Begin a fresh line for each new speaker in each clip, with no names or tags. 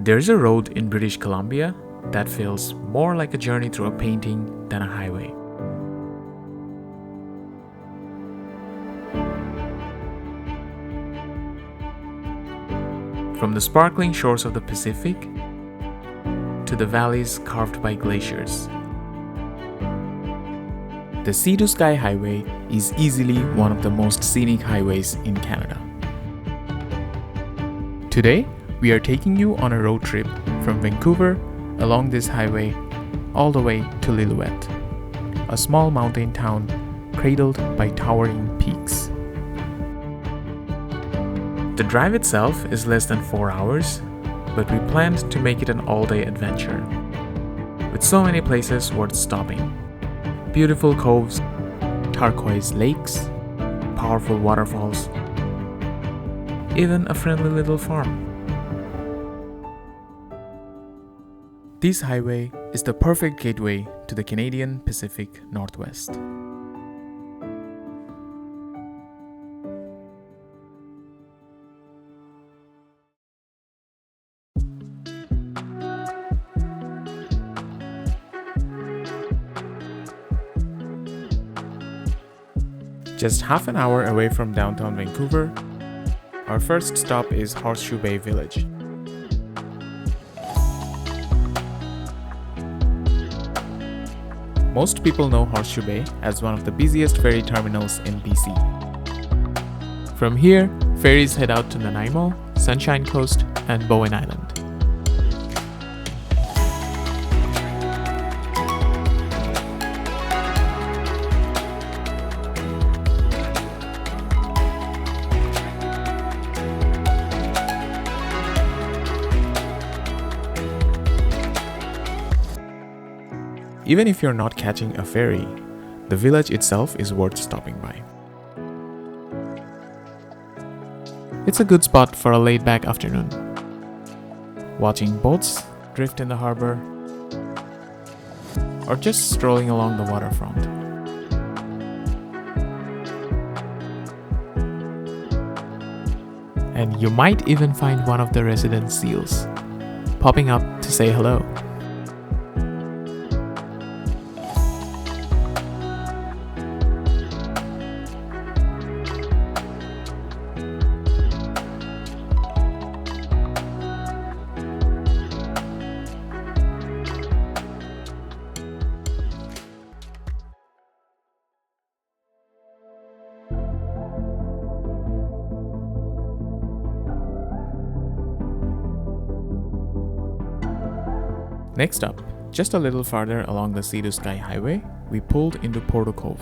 There's a road in British Columbia that feels more like a journey through a painting than a highway. From the sparkling shores of the Pacific to the valleys carved by glaciers, the Sea to Sky Highway is easily one of the most scenic highways in Canada. Today, we are taking you on a road trip from Vancouver along this highway all the way to Lillooet, a small mountain town cradled by towering peaks. The drive itself is less than 4 hours, but we planned to make it an all-day adventure, with so many places worth stopping. Beautiful coves, turquoise lakes, powerful waterfalls, even a friendly little farm. This highway is the perfect gateway to the Canadian Pacific Northwest. Just half an hour away from downtown Vancouver, our first stop is Horseshoe Bay Village. Most people know Horseshoe Bay as one of the busiest ferry terminals in BC. From here, ferries head out to Nanaimo, Sunshine Coast, and Bowen Island. Even if you're not catching a ferry, the village itself is worth stopping by. It's a good spot for a laid-back afternoon, watching boats drift in the harbor, or just strolling along the waterfront. And you might even find one of the resident seals popping up to say hello. Next up, just a little farther along the Sea to Sky Highway, we pulled into Porteau Cove.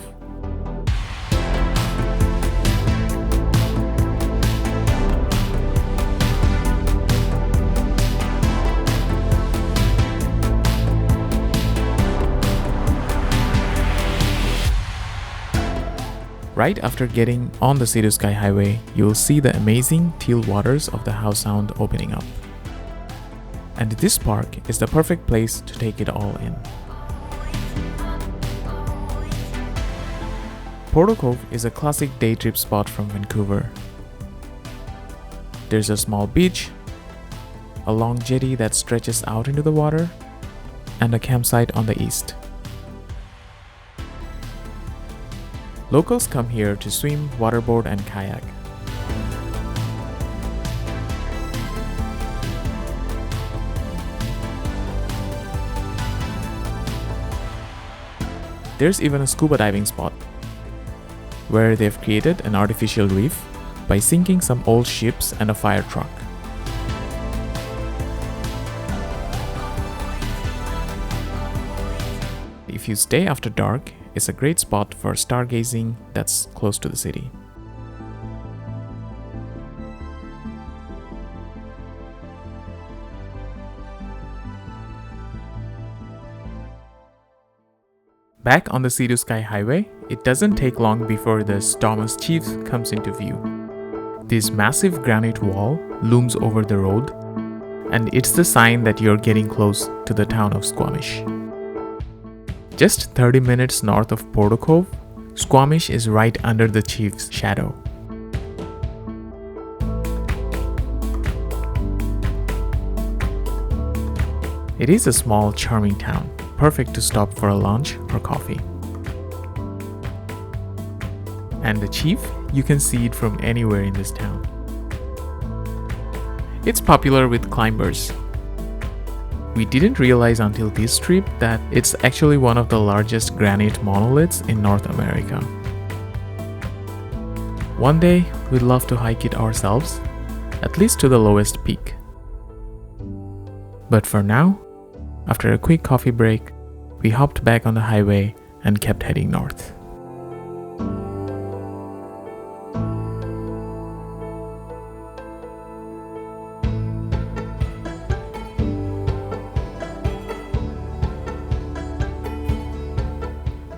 Right after getting on the Sea to Sky Highway, you'll see the amazing teal waters of the Howe Sound opening up. And this park is the perfect place to take it all in. Porteau Cove is a classic day trip spot from Vancouver. There's a small beach, a long jetty that stretches out into the water, and a campsite on the east. Locals come here to swim, waterboard, and kayak. There's even a scuba diving spot, where they've created an artificial reef by sinking some old ships and a fire truck. If you stay after dark, it's a great spot for stargazing that's close to the city. Back on the Sea to Sky Highway, it doesn't take long before the Stawamus Chief comes into view. This massive granite wall looms over the road, and it's the sign that you're getting close to the town of Squamish. Just 30 minutes north of Porteau Cove, Squamish is right under the Chief's shadow. It is a small, charming town, perfect to stop for a lunch or coffee. And the Chief, you can see it from anywhere in this town. It's popular with climbers. We didn't realize until this trip that it's actually one of the largest granite monoliths in North America. One day, we'd love to hike it ourselves, at least to the lowest peak. But for now, after a quick coffee break, we hopped back on the highway and kept heading north.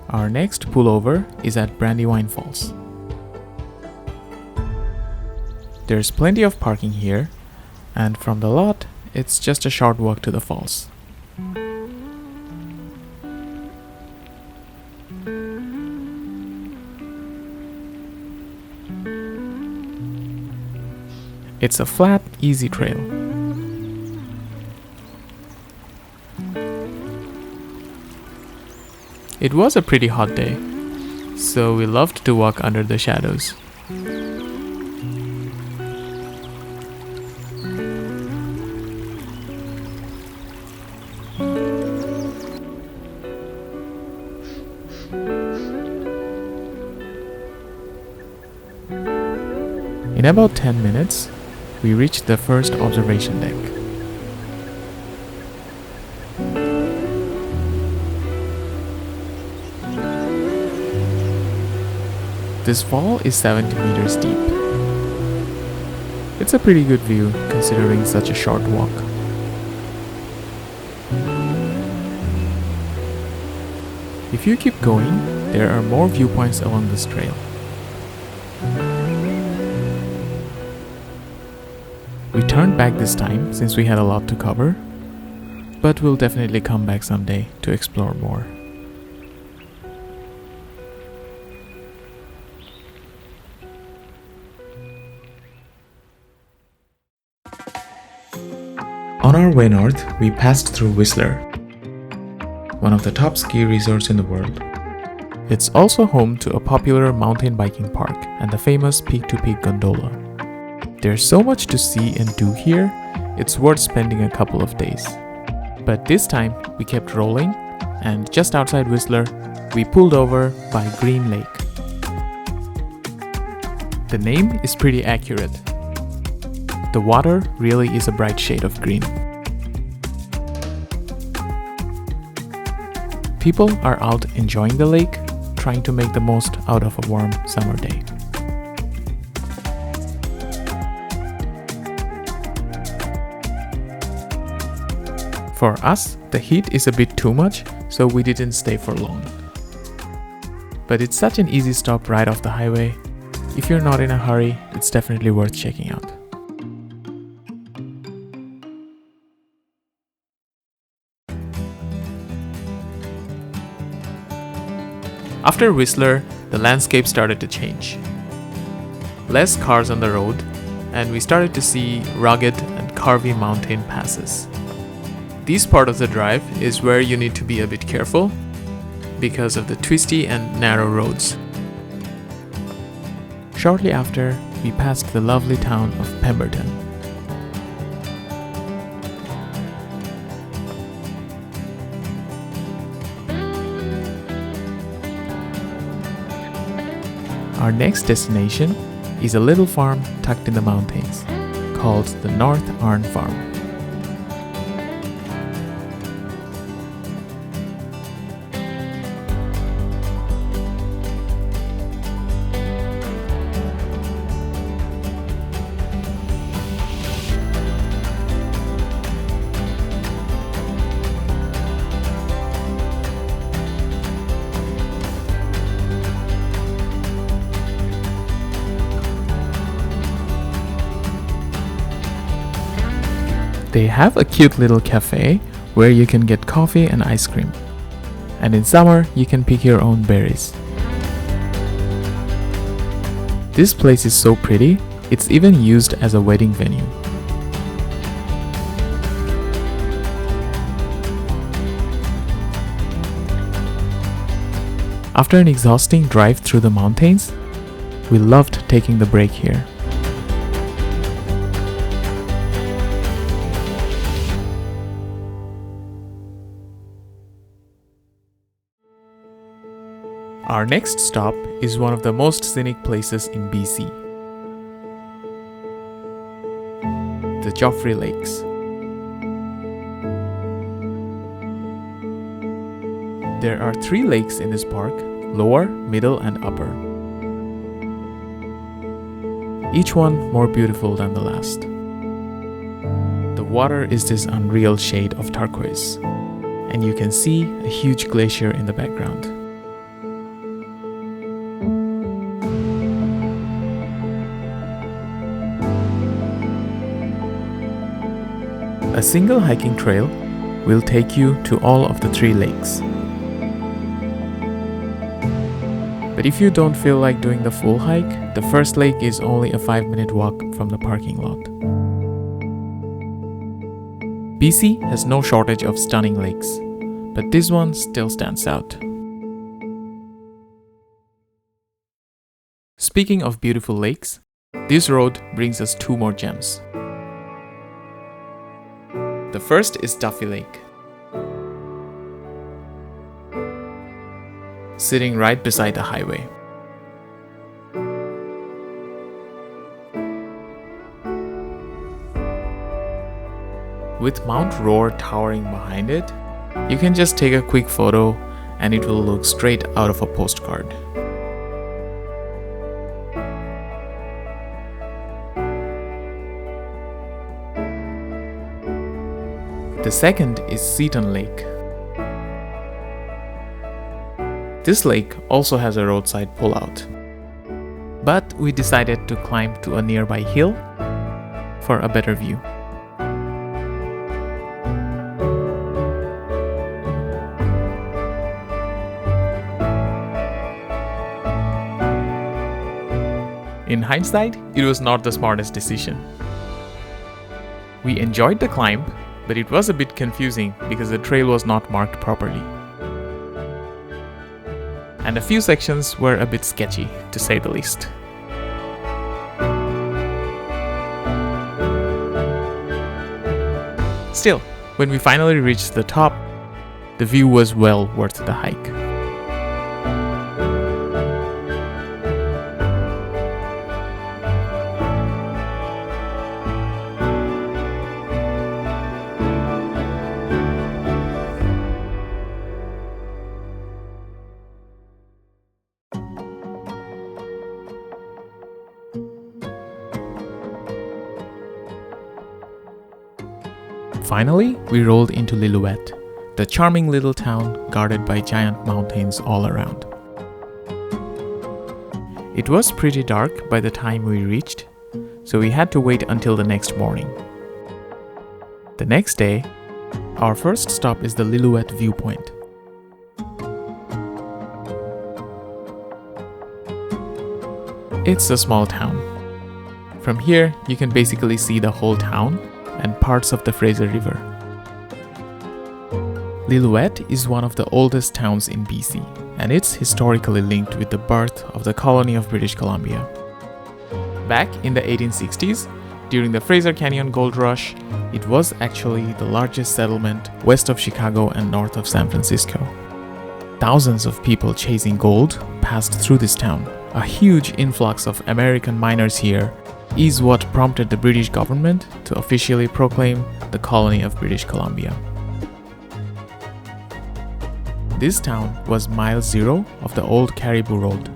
Our next pullover is at Brandywine Falls. There's plenty of parking here, and from the lot, it's just a short walk to the falls. It's a flat, easy trail. It was a pretty hot day, so we loved to walk under the shadows. In about 10 minutes, we reached the first observation deck. This fall is 70 meters deep. It's a pretty good view considering such a short walk. If you keep going, there are more viewpoints along this trail. We turned back this time since we had a lot to cover, but we'll definitely come back someday to explore more. On our way north, we passed through Whistler, one of the top ski resorts in the world. It's also home to a popular mountain biking park and the famous peak-to-peak gondola. There's so much to see and do here, it's worth spending a couple of days. But this time, we kept rolling, and just outside Whistler, we pulled over by Green Lake. The name is pretty accurate. The water really is a bright shade of green. People are out enjoying the lake, trying to make the most out of a warm summer day. For us, the heat is a bit too much, so we didn't stay for long. But it's such an easy stop right off the highway. If you're not in a hurry, it's definitely worth checking out. After Whistler, the landscape started to change. Less cars on the road, and we started to see rugged and curvy mountain passes. This part of the drive is where you need to be a bit careful because of the twisty and narrow roads. Shortly after, we passed the lovely town of Pemberton. Our next destination is a little farm tucked in the mountains called the North Arn Farm. They have a cute little cafe where you can get coffee and ice cream. And in summer, you can pick your own berries. This place is so pretty, it's even used as a wedding venue. After an exhausting drive through the mountains, we loved taking the break here. Our next stop is one of the most scenic places in BC, the Joffre Lakes. There are 3 lakes in this park: lower, middle, and upper. Each one more beautiful than the last. The water is this unreal shade of turquoise, and you can see a huge glacier in the background. A single hiking trail will take you to all of the 3 lakes. But if you don't feel like doing the full hike, the first lake is only a 5-minute walk from the parking lot. BC has no shortage of stunning lakes, but this one still stands out. Speaking of beautiful lakes, this road brings us 2 more gems. The first is Duffey Lake. Sitting right beside the highway. With Mount Roar towering behind it, you can just take a quick photo and it will look straight out of a postcard. The second is Seton Lake. This lake also has a roadside pullout, but we decided to climb to a nearby hill for a better view. In hindsight, it was not the smartest decision. We enjoyed the climb, but it was a bit confusing because the trail was not marked properly. And a few sections were a bit sketchy, to say the least. Still, when we finally reached the top, the view was well worth the hike. Finally, we rolled into Lillooet, the charming little town guarded by giant mountains all around. It was pretty dark by the time we reached, so we had to wait until the next morning. The next day, our first stop is the Lillooet viewpoint. It's a small town. From here, you can basically see the whole town and parts of the Fraser River. Lillooet is one of the oldest towns in BC, and it's historically linked with the birth of the colony of British Columbia. Back in the 1860s, during the Fraser Canyon Gold Rush, it was actually the largest settlement west of Chicago and north of San Francisco. Thousands of people chasing gold passed through this town. A huge influx of American miners here is what prompted the British government to officially proclaim the colony of British Columbia. This town was mile 0 of the old Cariboo Road,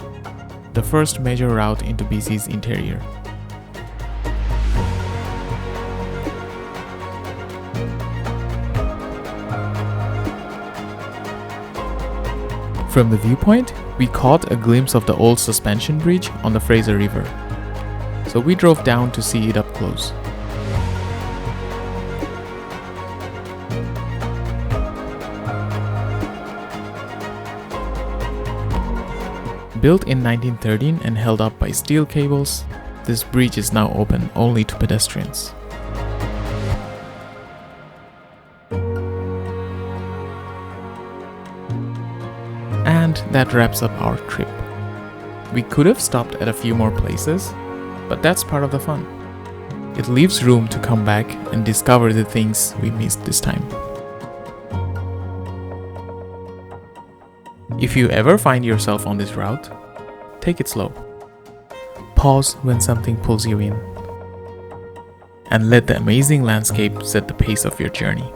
the first major route into BC's interior. From the viewpoint, we caught a glimpse of the old suspension bridge on the Fraser River, so we drove down to see it up close. Built in 1913 and held up by steel cables, this bridge is now open only to pedestrians. And that wraps up our trip. We could have stopped at a few more places, but that's part of the fun. It leaves room to come back and discover the things we missed this time. If you ever find yourself on this route, take it slow. Pause when something pulls you in. And let the amazing landscape set the pace of your journey.